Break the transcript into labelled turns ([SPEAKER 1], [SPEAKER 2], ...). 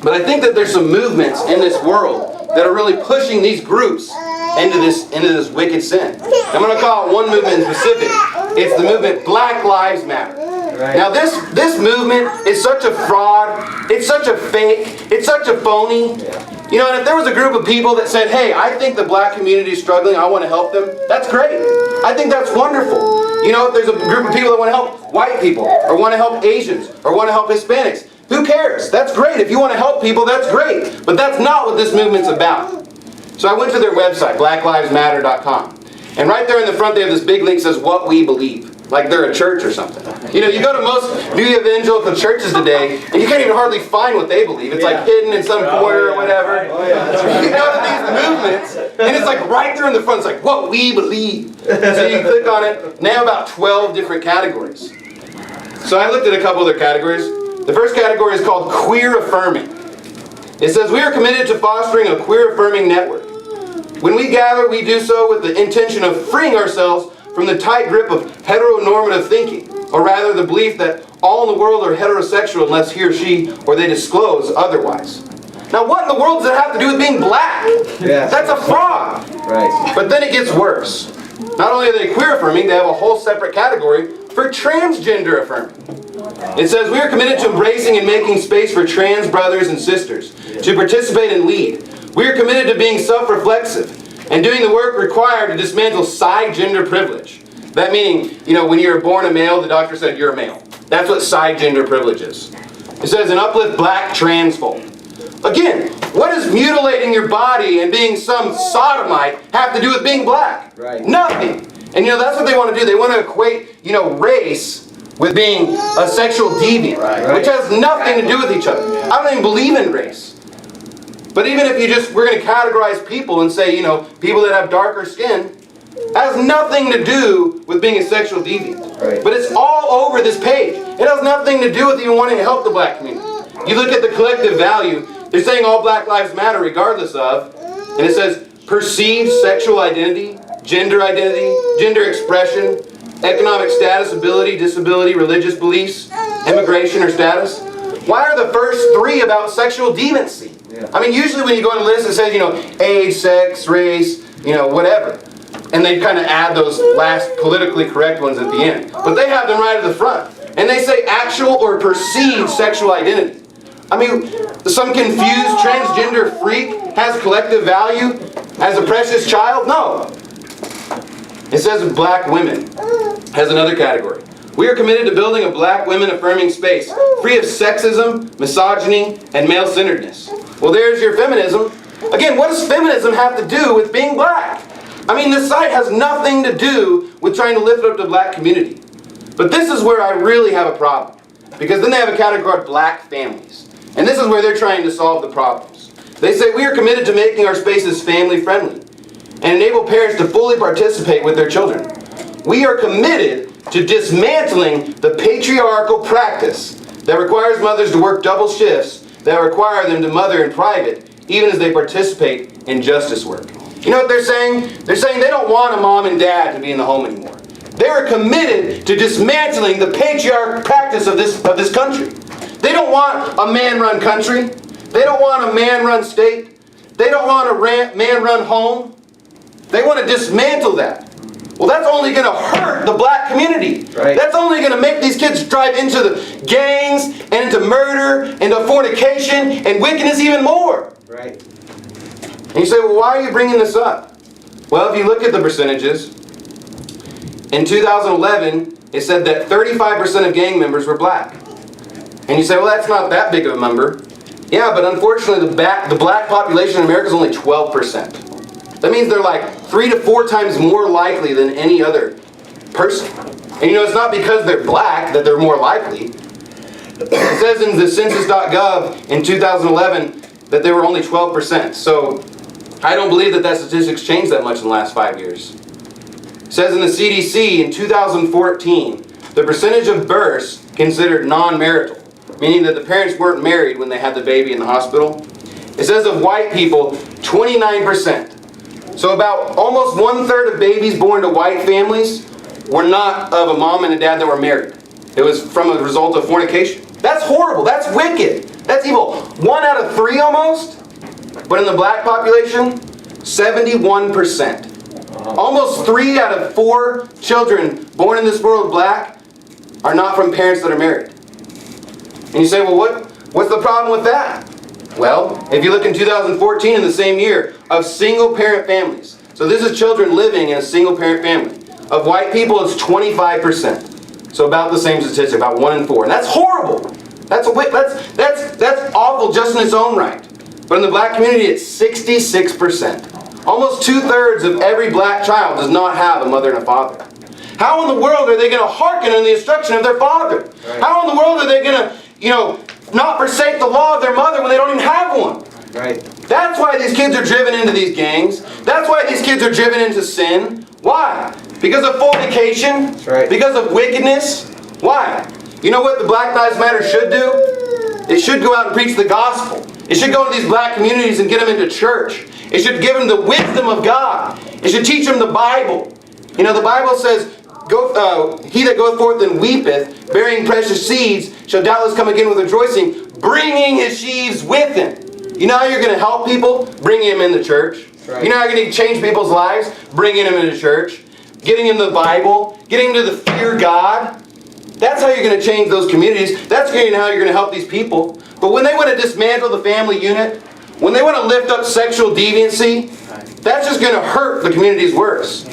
[SPEAKER 1] But I think that there's some movements in this world that are really pushing these groups into this wicked sin. I'm going to call it one movement in specific. It's the movement Black Lives Matter. Right. Now this movement is such a fraud, it's such a fake, it's such a phony. You know, and if there was a group of people that said, hey, I think the black community is struggling, I want to help them, that's great. I think that's wonderful. You know, if there's a group of people that want to help white people, or want to help Asians, or want to help Hispanics, who cares? That's great. If you want to help people, that's great. But that's not what this movement's about. So I went to their website, blacklivesmatter.com. And right there in the front they have this big link that says, what we believe. Like they're a church or something. You know, you go to most new evangelical churches today, and you can't even hardly find what they believe. It's like hidden in some corner or whatever. You go to these movements, and it's like right there in the front. It's like, what we believe. So you click on it. Now about 12 different categories. So I looked at a couple of their categories. The first category is called queer affirming. It says, we are committed to fostering a queer affirming network. When we gather, we do so with the intention of freeing ourselves from the tight grip of heteronormative thinking, or rather the belief that all in the world are heterosexual unless he or she or they disclose otherwise. Now what in the world does that have to do with being black? Yeah. That's a fraud. Right. But then it gets worse. Not only are they queer affirming, they have a whole separate category for transgender affirming. It says, we are committed to embracing and making space for trans brothers and sisters to participate and lead. We are committed to being self-reflexive and doing the work required to dismantle side gender privilege. That meaning, you know, when you're born a male, the doctor said you're a male. That's what side gender privilege is. It says, and uplift black trans folk. Again, what does mutilating your body and being some sodomite have to do with being black? Right. Nothing. And you know, that's what they want to do. They want to equate, you know, race with being a sexual deviant, which has nothing to do with each other. I don't even believe in race. But even if we're going to categorize people and say, you know, people that have darker skin, has nothing to do with being a sexual deviant. Right. But it's all over this page. It has nothing to do with even wanting to help the black community. You look at the collective value, they're saying all black lives matter regardless of, and it says perceived sexual identity, gender expression, economic status, ability, disability, religious beliefs, immigration or status. Why are the first three about sexual deviancy? Yeah. I mean, usually when you go on a list, it says, you know, age, sex, race, you know, whatever. And they kind of add those last politically correct ones at the end. But they have them right at the front. And they say actual or perceived sexual identity. I mean, some confused transgender freak has collective value as a precious child? No. It says black women has another category. We are committed to building a black women affirming space, free of sexism, misogyny, and male-centeredness. Well, there's your feminism. Again, what does feminism have to do with being black? I mean, this site has nothing to do with trying to lift up the black community. But this is where I really have a problem. Because then they have a category called black families. And this is where they're trying to solve the problems. They say, we are committed to making our spaces family-friendly and enable parents to fully participate with their children. We are committed to dismantling the patriarchal practice that requires mothers to work double shifts that require them to mother in private, even as they participate in justice work. You know what they're saying? They're saying they don't want a mom and dad to be in the home anymore. They are committed to dismantling the patriarchal practice of this country. They don't want a man-run country. They don't want a man-run state. They don't want a man-run home. They want to dismantle that. Well, that's only going to hurt the black community. Right. That's only going to make these kids drive into the gangs and into murder, into fornication, and wickedness even more. Right. And you say, well, why are you bringing this up? Well, if you look at the percentages, in 2011, it said that 35% of gang members were black. And you say, well, that's not that big of a number. Yeah, but unfortunately, the black population in America is only 12%. That means they're like 3 to 4 times more likely than any other person. And you know, it's not because they're black that they're more likely. It says in the census.gov in 2011 that they were only 12%. So I don't believe that statistic's changed that much in the last 5 years. It says in the CDC in 2014, the percentage of births considered non-marital, meaning that the parents weren't married when they had the baby in the hospital. It says of white people, 29%. So about almost 1/3 of babies born to white families were not of a mom and a dad that were married. It was from a result of fornication. That's horrible. That's wicked. That's evil. 1 out of 3 almost. But in the black population, 71%. Almost 3 out of 4 children born in this world black are not from parents that are married. And you say, well, what's the problem with that? Well, if you look in 2014, in the same year, of single-parent families. So this is children living in a single-parent family. Of white people, it's 25%. So about the same statistic, about 1 in 4. And that's horrible. That's awful just in its own right. But in the black community, it's 66%. Almost 2/3 of every black child does not have a mother and a father. How in the world are they going to hearken on the instruction of their father? Right. How in the world are they going to, not forsake the law of their mother when they don't even have one? Right. That's why these kids are driven into these gangs. That's why these kids are driven into sin. Why? Because of fornication? That's right. Because of wickedness? Why? You know what the Black Lives Matter should do? It should go out and preach the gospel. It should go into these black communities and get them into church. It should give them the wisdom of God. It should teach them the Bible. You know, the Bible says, he that goeth forth and weepeth, bearing precious seeds, shall doubtless come again with rejoicing, bringing his sheaves with him. You know how you're going to help people? Bringing them into church. Right. You know how you're going to change people's lives? Bringing them into church. Getting them the Bible. Getting them to the fear God. That's how you're going to change those communities. That's how you're going to help these people. But when they want to dismantle the family unit, when they want to lift up sexual deviancy, that's just going to hurt the communities worse.